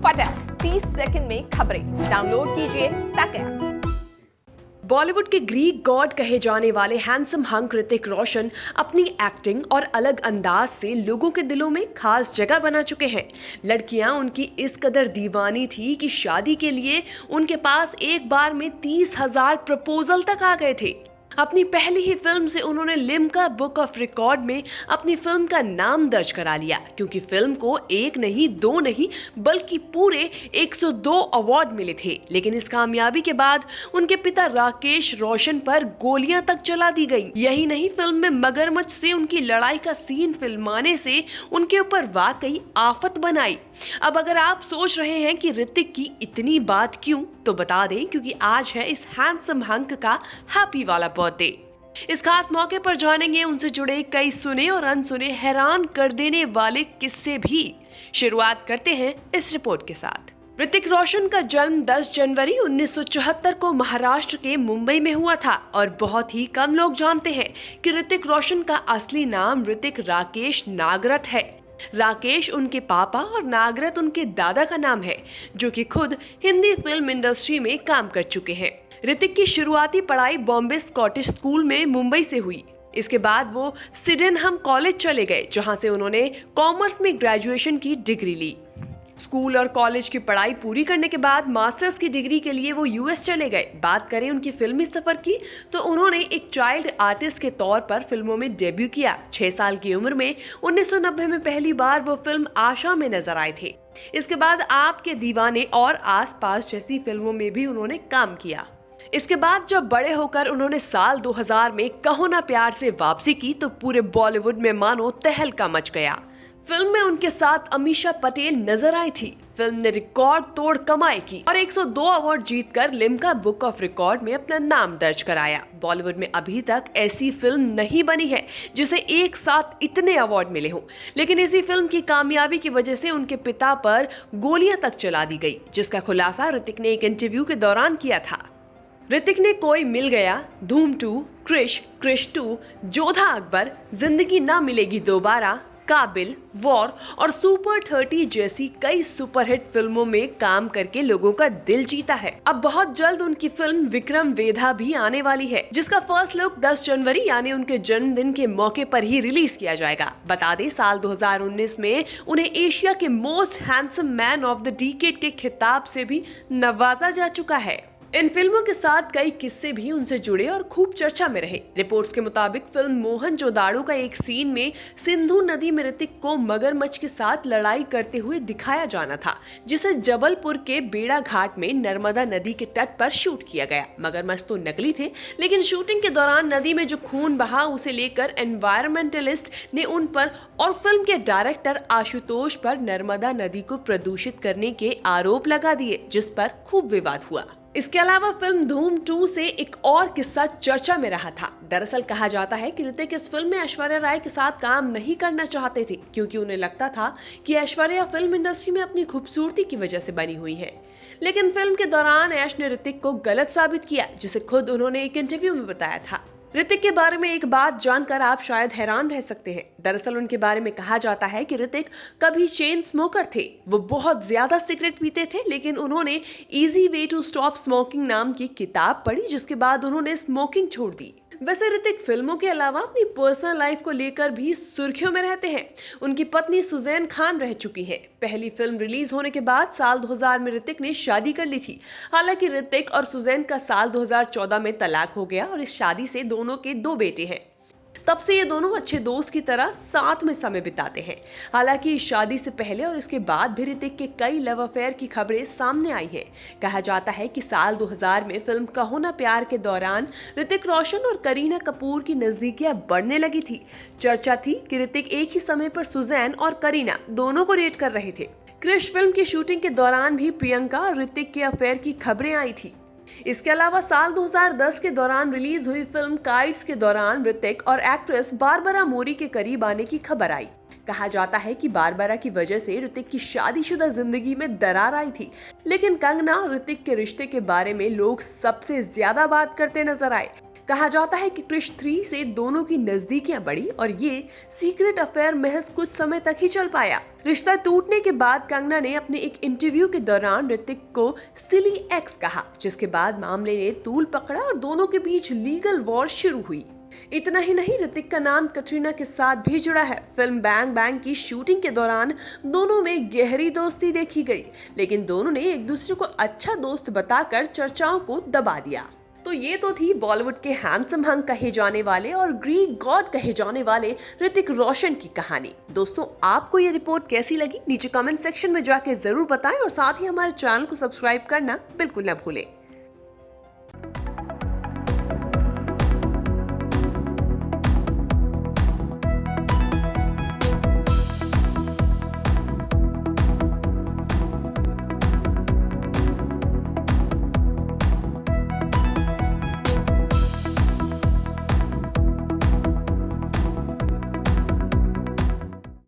फटाफट 30 सेकंड में खबरें डाउनलोड कीजिए तक ऐप। बॉलीवुड के ग्रीक गॉड कहे जाने वाले हैंडसम हंक ऋतिक रोशन अपनी एक्टिंग और अलग अंदाज से लोगों के दिलों में खास जगह बना चुके हैं। लड़कियां उनकी इस कदर दीवानी थी कि शादी के लिए उनके पास एक बार में 30,000 प्रपोजल तक आ गए थे। अपनी पहली ही फिल्म से उन्होंने लिम्का बुक ऑफ रिकॉर्ड में अपनी फिल्म का नाम दर्ज करा लिया, क्योंकि फिल्म को एक नहीं दो नहीं बल्कि पूरे 102 अवार्ड मिले थे। लेकिन इस कामयाबी के बाद उनके पिता राकेश रोशन पर गोलियां तक चला दी गई। यही नहीं, फिल्म में मगरमच्छ से उनकी लड़ाई का सीन फिल्माने से उनके ऊपर वाकई आफत बनाई। अब अगर आप सोच रहे हैं कि ऋतिक की इतनी बात क्यों, तो बता दें क्योंकि आज है इस हैंडसम हंक का हैप्पी वाला बर्थडे। इस खास मौके पर जानेंगे उनसे जुड़े कई सुने और अनसुने हैरान कर देने वाले किस्से भी। शुरुआत करते हैं इस रिपोर्ट के साथ। ऋतिक रोशन का जन्म 10 जनवरी 1974 को महाराष्ट्र के मुंबई में हुआ था और बहुत ही कम लोग जानते हैं कि ऋतिक रोशन का असली नाम ऋतिक राकेश नागरथ है। राकेश उनके पापा और नागरथ उनके दादा का नाम है, जो कि खुद हिंदी फिल्म इंडस्ट्री में काम कर चुके हैं। ऋतिक की शुरुआती पढ़ाई बॉम्बे स्कॉटिश स्कूल में मुंबई से हुई। इसके बाद वो सिडेनहम कॉलेज चले गए, जहां से उन्होंने कॉमर्स में ग्रेजुएशन की डिग्री ली। स्कूल और कॉलेज की पढ़ाई पूरी करने के बाद मास्टर्स की डिग्री के लिए वो यूएस चले गए। बात करें उनकी फिल्मी सफर की, तो उन्होंने एक चाइल्ड आर्टिस्ट के तौर पर फिल्मों में डेब्यू किया। 6 साल की उम्र में 1990 में पहली बार वो फिल्म आशा में नजर आए थे। इसके बाद आपके दीवाने और आसपास जैसी फिल्मों में भी उन्होंने काम किया। इसके बाद जब बड़े होकर उन्होंने साल 2000 में कहो ना प्यार से वापसी की, तो पूरे बॉलीवुड में मानो तहलका मच गया। फिल्म में उनके साथ अमीषा पटेल नजर आई थी। फिल्म ने रिकॉर्ड तोड़ कमाई की और 102 अवार्ड जीतकर लिम्का बुक ऑफ रिकॉर्ड में अपना नाम दर्ज कराया। बॉलीवुड में अभी तक ऐसी फिल्म नहीं बनी है जिसे एक साथ इतने अवार्ड मिले हों। लेकिन इसी फिल्म की कामयाबी की वजह से उनके पिता पर गोलियां तक चला दी गई, जिसका खुलासा ऋतिक ने एक इंटरव्यू के दौरान किया था। ऋतिक ने कोई मिल गया, धूम 2, क्रिश 2, जोधा अकबर, जिंदगी ना मिलेगी दोबारा, काबिल, वॉर और सुपर 30 जैसी कई सुपरहिट फिल्मों में काम करके लोगों का दिल जीता है। अब बहुत जल्द उनकी फिल्म विक्रम वेधा भी आने वाली है, जिसका फर्स्ट लुक 10 जनवरी यानी उनके जन्मदिन के मौके पर ही रिलीज किया जाएगा। बता दें, साल 2019 में उन्हें एशिया के most handsome man of the decade के खिताब से भी नवाजा जा चुका है। इन फिल्मों के साथ कई किस्से भी उनसे जुड़े और खूब चर्चा में रहे। रिपोर्ट्स के मुताबिक फिल्म मोहनजोदाड़ो का एक सीन में सिंधु नदी में ऋतिक को मगरमच्छ के साथ लड़ाई करते हुए दिखाया जाना था, जिसे जबलपुर के बेड़ा घाट में नर्मदा नदी के तट पर शूट किया गया। मगरमच्छ तो नकली थे, लेकिन शूटिंग के दौरान नदी में जो खून बहा, उसे लेकर एनवायरमेंटलिस्ट ने उन पर और फिल्म के डायरेक्टर आशुतोष पर नर्मदा नदी को प्रदूषित करने के आरोप लगा दिए, जिस पर खूब विवाद हुआ। इसके अलावा फिल्म धूम 2 से एक और किस्सा चर्चा में रहा था। दरअसल कहा जाता है कि ऋतिक इस फिल्म में ऐश्वर्या राय के साथ काम नहीं करना चाहते थे, क्योंकि उन्हें लगता था कि ऐश्वर्या फिल्म इंडस्ट्री में अपनी खूबसूरती की वजह से बनी हुई है। लेकिन फिल्म के दौरान ऐश ने ऋतिक को गलत साबित किया, जिसे खुद उन्होंने एक इंटरव्यू में बताया था। ऋतिक के बारे में एक बात जानकर आप शायद हैरान रह सकते हैं। दरअसल उनके बारे में कहा जाता है कि ऋतिक कभी चेन स्मोकर थे। वो बहुत ज्यादा सिगरेट पीते थे, लेकिन उन्होंने easy way to stop smoking नाम की किताब पढ़ी, जिसके बाद उन्होंने स्मोकिंग छोड़ दी। वैसे ऋतिक फिल्मों के अलावा अपनी पर्सनल लाइफ को लेकर भी सुर्खियों में रहते हैं। उनकी पत्नी सुजैन खान रह चुकी हैं। पहली फिल्म रिलीज होने के बाद साल 2000 में ऋतिक ने शादी कर ली थी। हालांकि ऋतिक और सुजैन का साल 2014 में तलाक हो गया और इस शादी से दोनों के 2 बेटे हैं। तब से ये दोनों अच्छे दोस्त की तरह साथ में समय बिताते हैं। हालांकि इस शादी से पहले और इसके बाद भी ऋतिक के कई लव अफेयर की खबरें सामने आई हैं। कहा जाता है कि साल 2000 में फिल्म कहो ना प्यार के दौरान ऋतिक रोशन और करीना कपूर की नजदीकियां बढ़ने लगी थी। चर्चा थी कि ऋतिक एक ही समय पर सुजैन और करीना दोनों को डेट कर रहे थे। क्रिश फिल्म की शूटिंग के दौरान भी प्रियंका और ऋतिक के अफेयर की खबरें आई थी। इसके अलावा साल 2010 के दौरान रिलीज हुई फिल्म काइट्स के दौरान ऋतिक और एक्ट्रेस बारबरा मोरी के करीब आने की खबर आई। कहा जाता है कि बारबरा की वजह से ऋतिक की शादीशुदा जिंदगी में दरार आई थी, लेकिन कंगना और ऋतिक के रिश्ते के बारे में लोग सबसे ज्यादा बात करते नजर आए। कहा जाता है कि क्रिश 3 से दोनों की नजदीकियां बढ़ी और ये सीक्रेट अफेयर महज कुछ समय तक ही चल पाया। रिश्ता टूटने के बाद कंगना ने अपने एक इंटरव्यू के दौरान ऋतिक को सिली एक्स कहा, जिसके बाद मामले ने तूल पकड़ा और दोनों के बीच लीगल वॉर शुरू हुई। इतना ही नहीं, ऋतिक का नाम कटरीना के साथ भी जुड़ा है। फिल्म बैंग बैंग की शूटिंग के दौरान दोनों में गहरी दोस्ती देखी गई, लेकिन दोनों ने एक दूसरे को अच्छा दोस्त बताकर चर्चाओं को दबा दिया। तो ये तो थी बॉलीवुड के हैंडसम हंक कहे जाने वाले और ग्रीक गॉड कहे जाने वाले ऋतिक रोशन की कहानी। दोस्तों, आपको ये रिपोर्ट कैसी लगी नीचे कमेंट सेक्शन में जाके जरूर बताएं और साथ ही हमारे चैनल को सब्सक्राइब करना बिल्कुल न भूलें।